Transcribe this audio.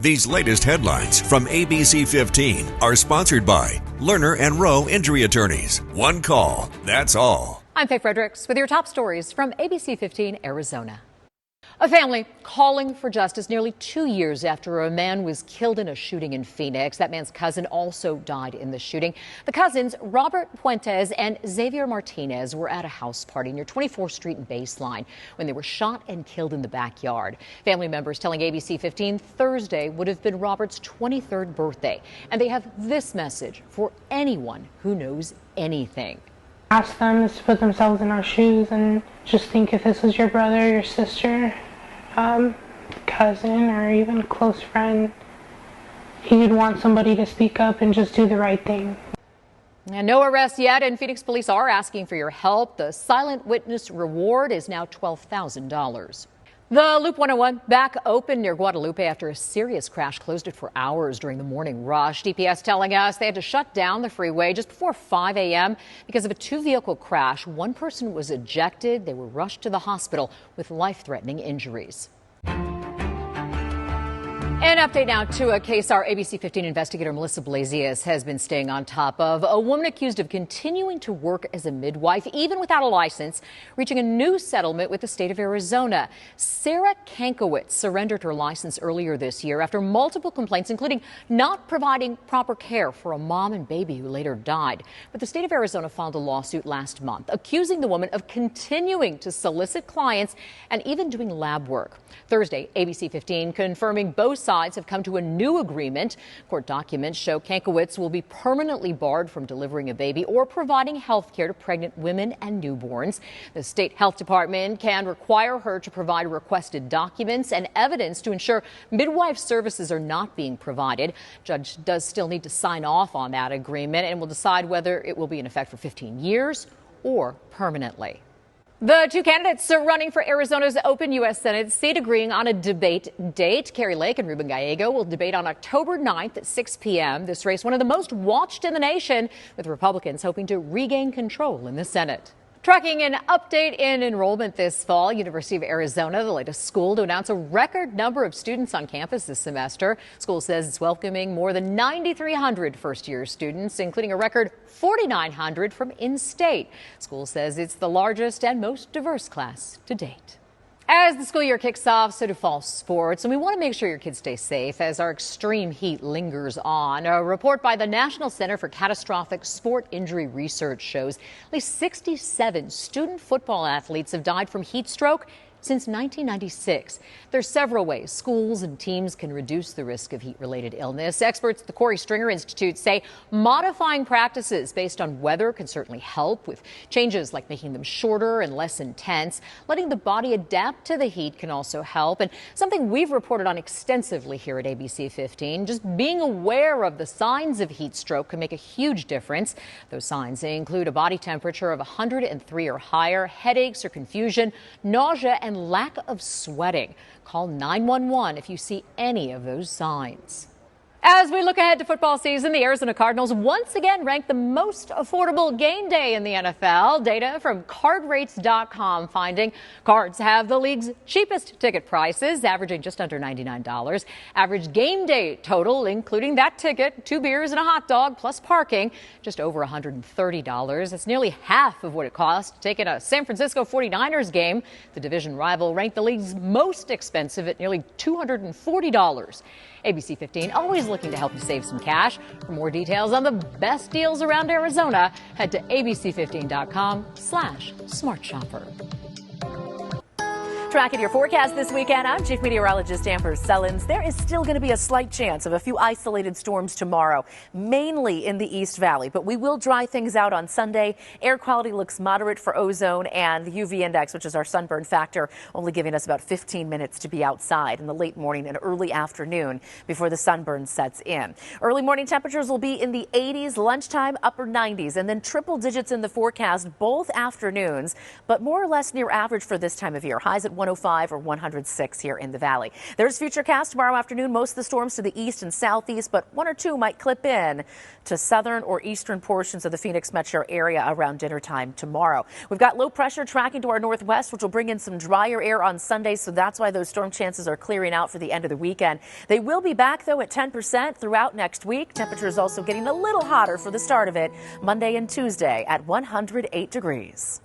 These latest headlines from ABC15 are sponsored by Lerner and Rowe Injury Attorneys. One call, that's all. I'm Faye Fredericks with your top stories from ABC15 Arizona. A family calling for justice nearly 2 years after a man was killed in a shooting in Phoenix. That man's cousin also died in the shooting. The cousins, Robert Puentes and Xavier Martinez, were at a house party near 24th Street and Baseline when they were shot and killed in the backyard. Family members telling ABC15 Thursday would have been Robert's 23rd birthday. And they have this message for anyone who knows anything. Ask them to put themselves in our shoes and just think if this was your brother, your sister, cousin, or even a close friend, you'd want somebody to speak up and just do the right thing. And no arrests yet, and Phoenix police are asking for your help. The silent witness reward is now $12,000. The Loop 101 back open near Guadalupe after a serious crash closed it for hours during the morning rush. DPS telling us they had to shut down the freeway just before 5 a.m. because of a two-vehicle crash. One person was ejected. They were rushed to the hospital with life-threatening injuries. An update now to a case our ABC15 investigator Melissa Blasius has been staying on top of. A woman accused of continuing to work as a midwife, even without a license, reaching a new settlement with the state of Arizona. Sarah Kankowitz surrendered her license earlier this year after multiple complaints, including not providing proper care for a mom and baby who later died. But the state of Arizona filed a lawsuit last month, accusing the woman of continuing to solicit clients and even doing lab work. Thursday, ABC15 confirming both sides have come to a new agreement. Court documents show Kankowitz will be permanently barred from delivering a baby or providing health care to pregnant women and newborns. The state health department can require her to provide requested documents and evidence to ensure midwife services are not being provided. Judge does still need to sign off on that agreement and will decide whether it will be in effect for 15 years or permanently. The two candidates are running for Arizona's open U.S. Senate seat agreeing on a debate date. Carrie Lake and Ruben Gallego will debate on October 9th at 6 p.m. This race, one of the most watched in the nation, with Republicans hoping to regain control in the Senate. Tracking an update in enrollment this fall, University of Arizona, the latest school to announce a record number of students on campus this semester. School says it's welcoming more than 9,300 first-year students, including a record 4,900 from in-state. School says it's the largest and most diverse class to date. As the school year kicks off, so do fall sports, and we want to make sure your kids stay safe as our extreme heat lingers on. A report by the National Center for Catastrophic Sport Injury Research shows at least 67 student football athletes have died from heat stroke since 1996. There's several ways schools and teams can reduce the risk of heat-related illness. Experts at the Corey Stringer Institute say modifying practices based on weather can certainly help, with changes like making them shorter and less intense. Letting the body adapt to the heat can also help, and something we've reported on extensively here at ABC15. Just being aware of the signs of heat stroke can make a huge difference. Those signs include a body temperature of 103 or higher, headaches or confusion, nausea, and lack of sweating. Call 911 if you see any of those signs. As we look ahead to football season, the Arizona Cardinals once again ranked the most affordable game day in the NFL. Data from cardrates.com finding Cards have the league's cheapest ticket prices, averaging just under $99. Average game day total, including that ticket, 2 beers and a hot dog plus parking, just over $130. That's nearly half of what it costs to take in a San Francisco 49ers game. The division rival ranked the league's most expensive at nearly $240. ABC15 always looking to help you save some cash. For more details on the best deals around Arizona, head to abc15.com/smartshopper. Tracking your forecast this weekend, I'm Chief Meteorologist Amber Sellens. There is still going to be a slight chance of a few isolated storms tomorrow, mainly in the East Valley, but we will dry things out on Sunday. Air quality looks moderate for ozone, and the UV index, which is our sunburn factor, only giving us about 15 minutes to be outside in the late morning and early afternoon before the sunburn sets in. Early morning temperatures will be in the 80s, lunchtime upper 90s, and then triple digits in the forecast both afternoons, but more or less near average for this time of year. Highs at 105 or 106 here in the valley. There's Futurecast tomorrow afternoon. Most of the storms to the east and southeast, but one or two might clip in to southern or eastern portions of the Phoenix metro area around dinner time tomorrow. We've got low pressure tracking to our northwest, which will bring in some drier air on Sunday, so that's why those storm chances are clearing out for the end of the weekend. They will be back, though, at 10% throughout next week. Temperatures also getting a little hotter for the start of it, Monday and Tuesday at 108 degrees.